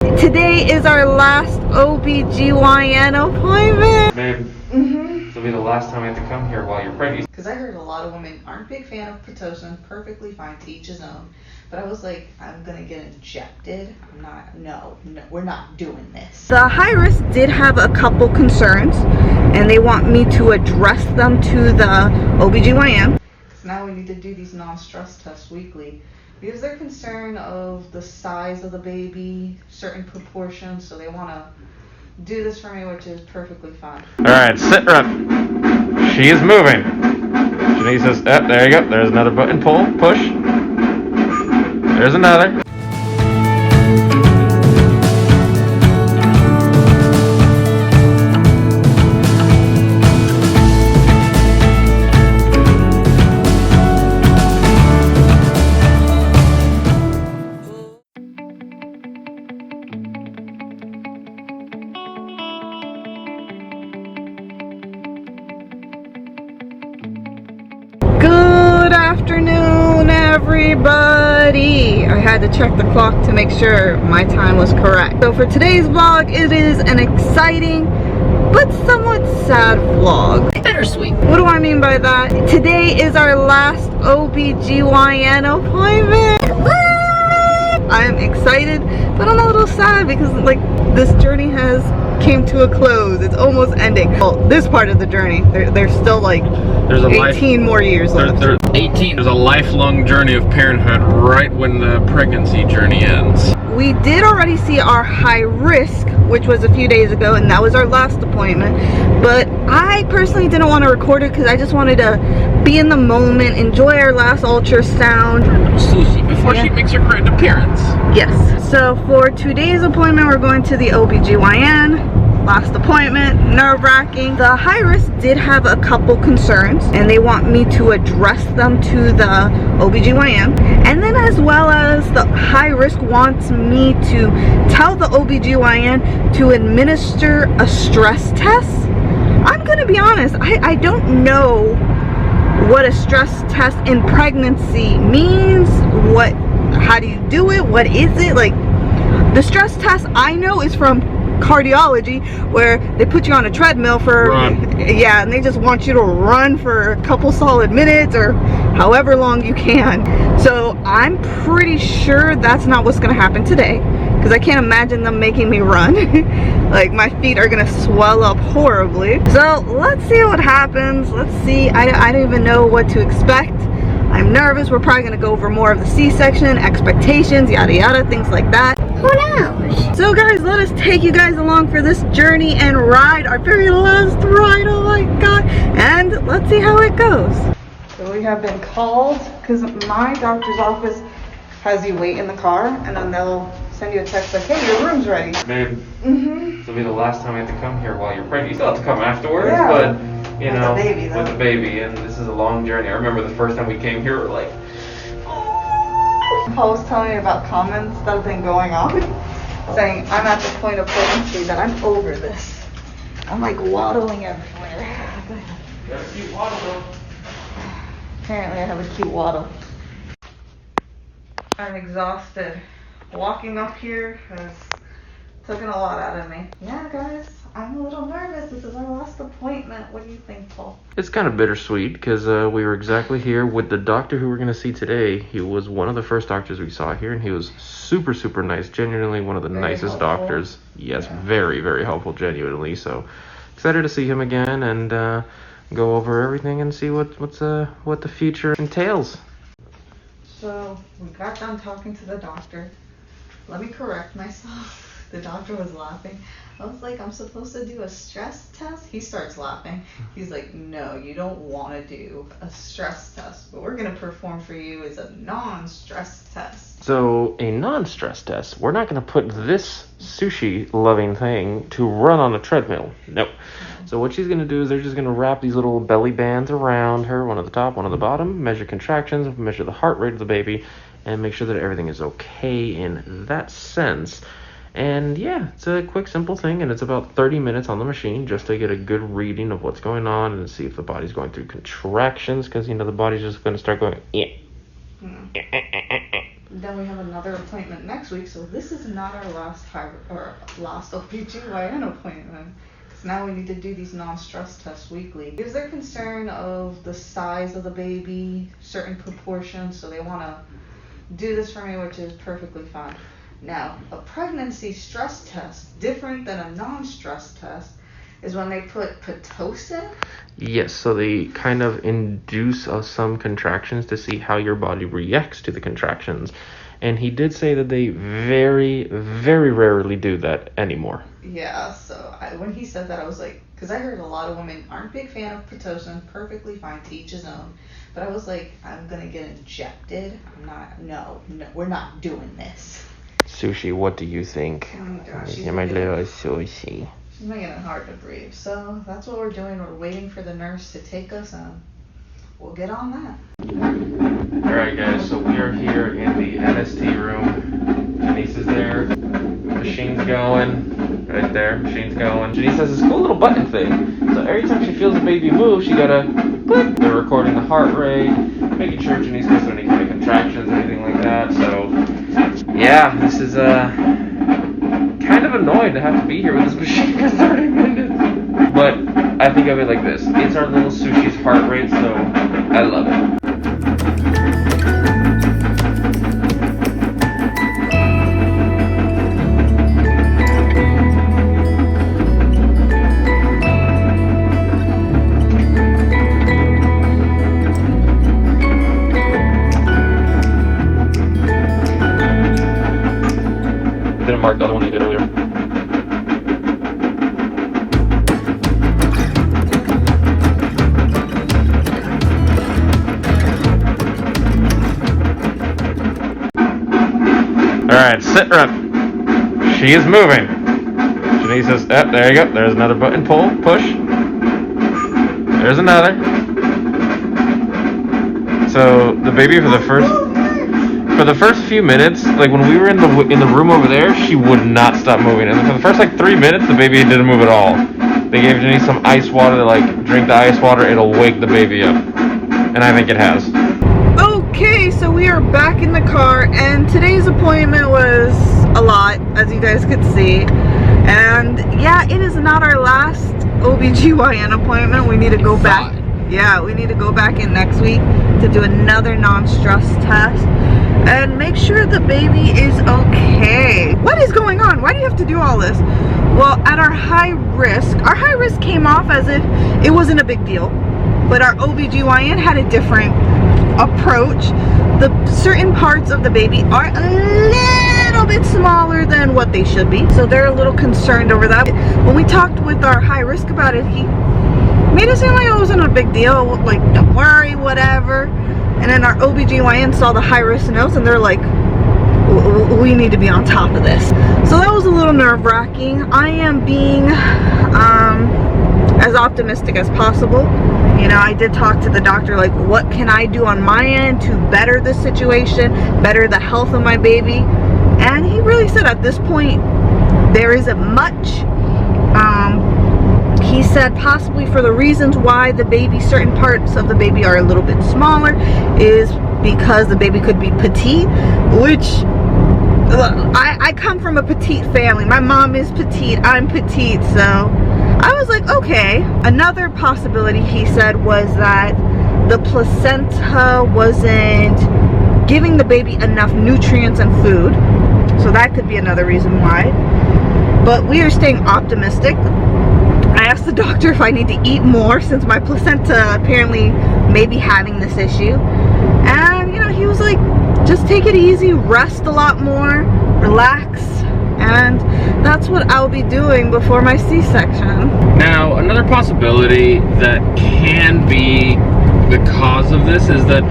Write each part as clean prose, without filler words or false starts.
Today is our last OBGYN appointment. Babe, this will be the last time I have to come here while you're pregnant. Because I heard a lot of women aren't a big fan of Pitocin, perfectly fine, to each his own. But I was like, I'm gonna get injected. I'm not, no, we're not doing this. The high risk did have a couple concerns, and they want me to address them to the OBGYN. Now we need to do these non-stress tests weekly because they're concerned of the size of the baby, certain proportions, so they want to do this for me, which is perfectly fine. All right, sit her up. She is moving. Shanice says, oh, there you go. There's another button. Pull, push. There's another. Good afternoon, everybody. I had to check the clock to make sure my time was correct. So for today's vlog, it is an exciting but somewhat sad vlog. Bittersweet. What do I mean by that? Today is our last OBGYN appointment. I am excited, but I'm a little sad because like this journey has came to a close. It's almost ending. Well, this part of the journey, there's still like 18 more years left. There's 18. There's a lifelong journey of parenthood right when the pregnancy journey ends. We did already see our high risk, which was a few days ago, and that was our last appointment. But I personally didn't want to record it because I just wanted to be in the moment, enjoy our last ultrasound. Susie, before she makes her grand appearance. Yes. So for today's appointment, we're going to the OBGYN. Last appointment, nerve-wracking. The high risk did have a couple concerns, and they want me to address them to the OBGYN. And then as well as the high risk wants me to tell the OBGYN to administer a stress test. I'm gonna be honest, I don't know what a stress test in pregnancy means. How do you do it? What is it? Like, the stress test I know is from cardiology, where they put you on a treadmill for yeah, and they just want you to run for a couple solid minutes or however long you can. So I'm pretty sure that's not what's gonna happen today, because I can't imagine them making me run. Like, my feet are gonna swell up horribly. So let's see what happens. Let's see. I don't even know what to expect. I'm nervous. We're probably gonna go over more of the C-section, expectations, yada yada, things like that. Who knows? So guys, let us take you guys along for this journey and ride, our very last ride, oh my god. And let's see how it goes. So we have been called, because my doctor's office has you wait in the car, and then they'll send you a text like, hey, your room's ready. Babe, this will be the last time I have to come here while you're pregnant. You still have to come afterwards, Yeah. but you know, with the baby, and this is a long journey. I remember the first time we came here, we were like, Paul was telling me about comments that have been going on, saying I'm at the point of pregnancy that I'm over this. I'm like waddling everywhere. you have a cute waddle though. Apparently I have a cute waddle. I'm exhausted. Walking up here has taken a lot out of me. Yeah, guys, I'm a little nervous. This is our last appointment. What do you think, Paul? It's kind of bittersweet because we were exactly here with the doctor who we're going to see today. He was one of the first doctors we saw here, and he was super, super nice. Genuinely one of the nicest doctors. Yes, yeah. Very, very helpful, genuinely. So excited to see him again and go over everything and see what the future entails. So we got done talking to the doctor. Let me correct myself. The doctor was laughing. I was like, I'm supposed to do a stress test? He starts laughing. He's like, no, you don't want to do a stress test. What we're going to perform for you is a non-stress test. So a non-stress test, we're not going to put this sushi-loving thing to run on a treadmill. Nope. So what she's going to do is they're just going to wrap these little belly bands around her, one at the top, one at the bottom, measure contractions, measure the heart rate of the baby, and make sure that everything is okay in that sense. And yeah, it's a quick, simple thing, and it's about 30 minutes on the machine just to get a good reading of what's going on and see if the body's going through contractions, because, you know, the body's just going to start going, Then we have another appointment next week, so this is not our last OBGYN appointment. So now we need to do these non-stress tests weekly. Is there concern of the size of the baby, certain proportions, so they want to do this for me, which is perfectly fine. Now, a pregnancy stress test, different than a non-stress test, is when they put Pitocin. Yes, so they kind of induce some contractions to see how your body reacts to the contractions. And he did say that they very, very rarely do that anymore. Yeah, so when he said that, I was like, because I heard a lot of women aren't a big fan of Pitocin, perfectly fine, to each his own. But I was like, I'm going to get injected. No, we're not doing this. Sushi, what do you think? Oh my gosh, Yeah, my little sushi. She's making it hard to breathe. So that's what we're doing. We're waiting for the nurse to take us, and we'll get on that. Alright guys, so we are here in the NST room. Janice is there. Machine's going. Right there, machine's going. Janice has this cool little button thing. So every time she feels a baby move, she gotta click. They're recording the heart rate, making sure Janice goes through any kind of contractions or anything like that. So yeah, this is kind of annoying to have to be here with this machine for 30 minutes. But I think of it like this. It's our little Sushi's heart rate, so I love it. Didn't mark the other one you did earlier. Alright, sit rep. She is moving. Janice says, there you go. There's another button. Pull, push. There's another. So the baby for the first few minutes, like when we were in the room over there, she would not stop moving. And for the first like 3 minutes, the baby didn't move at all. They gave Janice some ice water to like drink the ice water. It'll wake the baby up. And I think it has. Okay, so we are back in the car, and today's appointment was a lot, as you guys could see. And yeah, it is not our last OBGYN appointment. We need to go back. Yeah, we need to go back in next week to do another non-stress test and make sure the baby is okay. What is going on? Why do you have to do all this? Well, at our high risk came off as if it wasn't a big deal, but our OBGYN had a different approach. The certain parts of the baby are a little bit smaller than what they should be, so they're a little concerned over that. When we talked with our high risk about it, he made it seem like it wasn't a big deal, like don't worry, whatever. And then our OBGYN saw the high risk notes, and they're like, we need to be on top of this. So that was a little nerve-wracking. I am being as optimistic as possible. You know, I did talk to the doctor, like, what can I do on my end to better the situation, better the health of my baby? And he really said at this point, there isn't much. He said possibly for the reasons why the baby, certain parts of the baby are a little bit smaller is because the baby could be petite, which I come from a petite family. My mom is petite, I'm petite, so I was like, okay. Another possibility, he said, was that the placenta wasn't giving the baby enough nutrients and food. So that could be another reason why. But we are staying optimistic. I asked the doctor if I need to eat more since my placenta apparently may be having this issue. And, you know, he was like, just take it easy, rest a lot more, relax. And that's what I'll be doing before my C-section. Now, another possibility that can be the cause of this is that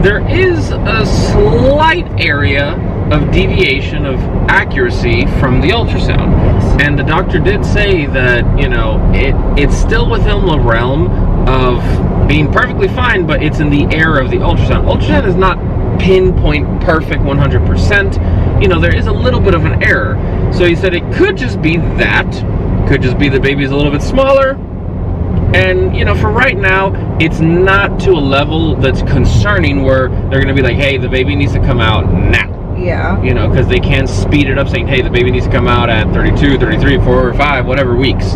there is a slight area of deviation of accuracy from the ultrasound. Yes. And the doctor did say that, you know, it's still within the realm of being perfectly fine, but it's in the error of the ultrasound. Ultrasound is not pinpoint perfect 100%. You know, there is a little bit of an error. So he said it could just be that. Could just be the baby's a little bit smaller. And, you know, for right now, it's not to a level that's concerning where they're going to be like, hey, the baby needs to come out now. Yeah. You know, because they can speed it up saying, hey, the baby needs to come out at 32, 33, 4, 5, whatever weeks.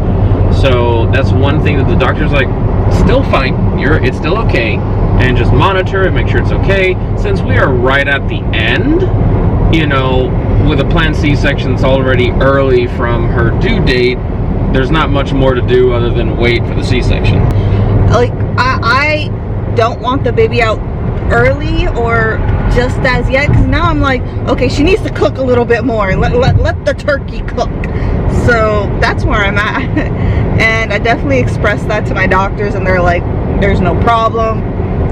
So that's one thing that the doctor's like, still fine. It's still okay. And just monitor it, make sure it's okay. Since we are right at the end, you know, with a planned C-section that's already early from her due date, there's not much more to do other than wait for the C-section. Like, I don't want the baby out early or just as yet, because now I'm like, okay, she needs to cook a little bit more. Let the turkey cook. So that's where I'm at. And I definitely expressed that to my doctors, and they're like, there's no problem,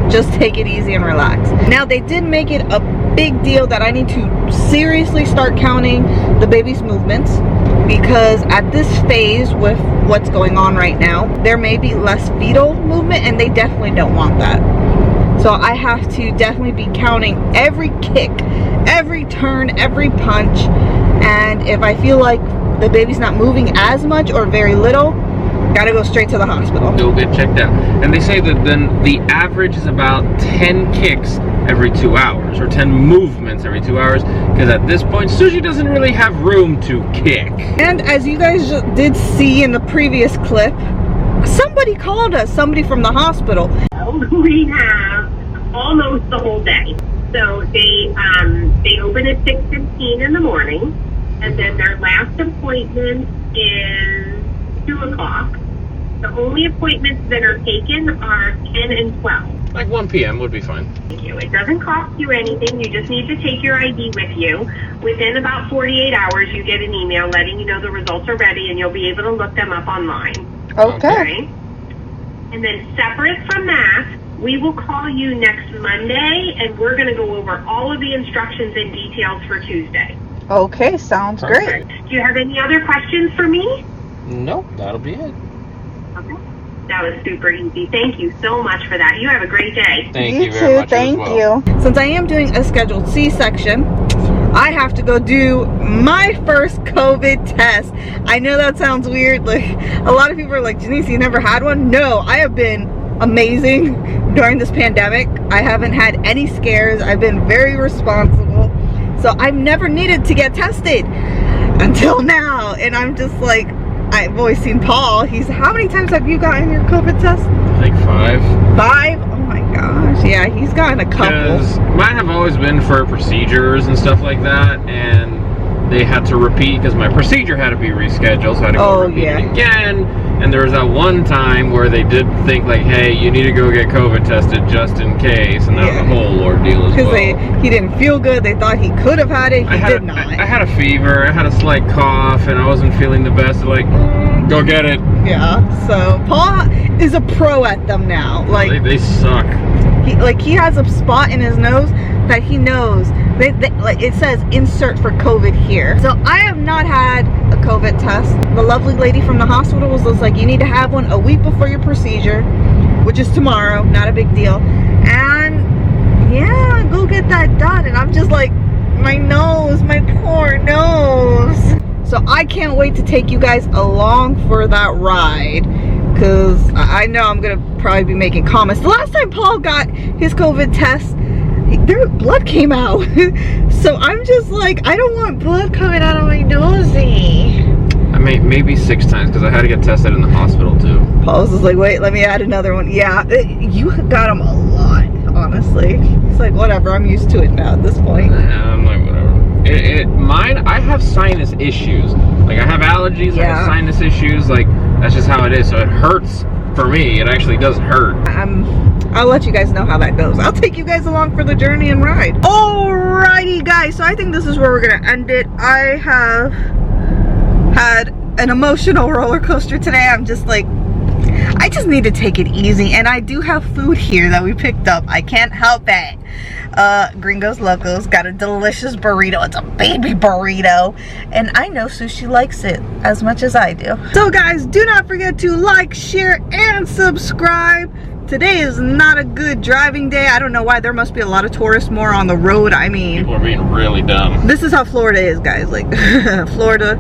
just take it easy and relax. Now, they did make it a big deal that I need to seriously start counting the baby's movements, because at this phase with what's going on right now, there may be less fetal movement, and they definitely don't want that. So I have to definitely be counting every kick, every turn, every punch, and if I feel like the baby's not moving as much or very little, gotta go straight to the hospital. Go get checked out. And they say that then the average is about 10 kicks every 2 hours, or 10 movements every 2 hours, because at this point, Sushi doesn't really have room to kick. And as you guys did see in the previous clip, somebody called us, somebody from the hospital. We have almost the whole day. So they open at 6:15 in the morning, and then their last appointment is 2 o'clock. The only appointments that are taken are 10 and 12. Like 1 p.m. would be fine. Thank you. It doesn't cost you anything. You just need to take your ID with you. Within about 48 hours, you get an email letting you know the results are ready, and you'll be able to look them up online. Okay. And then separate from that, we will call you next Monday, and we're going to go over all of the instructions and details for Tuesday. Okay, sounds great. Do you have any other questions for me? Nope, that'll be it. Okay. That was super easy. Thank you so much for that. You have a great day. Thank You you very too, much. thank as well. you. Since I am doing a scheduled C-section, I have to go do my first COVID test. I know that sounds weird. Like, a lot of people are like, Janice, you never had one? No, I have been amazing during this pandemic. I haven't had any scares. I've been very responsible. So I've never needed to get tested until now. And I'm just like, I've always seen Paul. How many times have you gotten your COVID test? I think 5. 5? Oh my gosh. Yeah, he's gotten a couple. Because mine have always been for procedures and stuff like that, and they had to repeat because my procedure had to be rescheduled, so I had to go repeat it again. And there was that one time where they did think like, hey, you need to go get COVID tested just in case, and that was a whole ordeal as well. Because he didn't feel good. They thought he could have had it. He did not. I had a fever, I had a slight cough, and I wasn't feeling the best. Like, go get it. Yeah, so Paul is a pro at them now. Like, they suck. He has a spot in his nose that he knows. Like, it says insert for COVID here. So I have not had a COVID test. The lovely lady from the hospital was just like, you need to have one a week before your procedure, which is tomorrow, not a big deal. And yeah, go get that done. And I'm just like, my nose, my poor nose. So I can't wait to take you guys along for that ride, because I know I'm gonna probably be making comments. The last time Paul got his COVID test, their blood came out. So I'm just like, I don't want blood coming out of my nosy. I mean, maybe 6 times because I had to get tested in the hospital too. Paul's just like, wait, let me add another one. Yeah, you got them a lot, honestly. It's like, whatever, I'm used to it now at this point. I'm like, whatever. Mine, I have sinus issues. Like, I have allergies, I have sinus issues. Like, that's just how it is. So it hurts for me. It actually does hurt. I'll let you guys know how that goes. I'll take you guys along for the journey and ride. Alrighty, guys. So I think this is where we're gonna end it. I have had an emotional roller coaster today. I'm just like, I just need to take it easy. And I do have food here that we picked up. I can't help it. Gringos Locos got a delicious burrito. It's a baby burrito, and I know Sushi likes it as much as I do. So guys, do not forget to like, share, and subscribe. Today is not a good driving day. I don't know why. There must be a lot of tourists more on the road. I mean, people are being really dumb. This is how Florida is, guys. Like, Florida,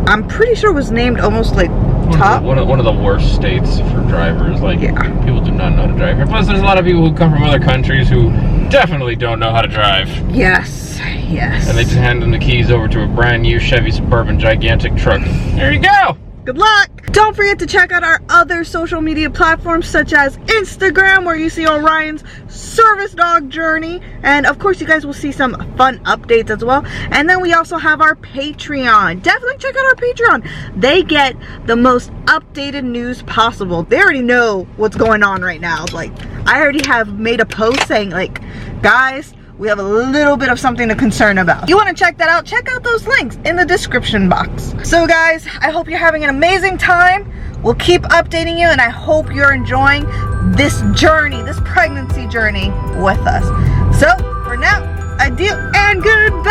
I'm pretty sure it was named almost like top. One of the worst states for drivers. Like, people do not know how to drive here. Plus, there's a lot of people who come from other countries who definitely don't know how to drive. Yes, yes. And they just hand them the keys over to a brand new Chevy Suburban gigantic truck. There you go! Good luck! Don't forget to check out our other social media platforms such as Instagram, where you see Orion's service dog journey, and of course you guys will see some fun updates as well. And then we also have our Patreon. Definitely check out our Patreon. They get the most updated news possible. They already know what's going on right now. Like, I already have made a post saying, like, guys, we have a little bit of something to concern about. If you want to check that out, check out those links in the description box. So guys, I hope you're having an amazing time. We'll keep updating you, and I hope you're enjoying this journey, this pregnancy journey with us. So for now, adieu and goodbye.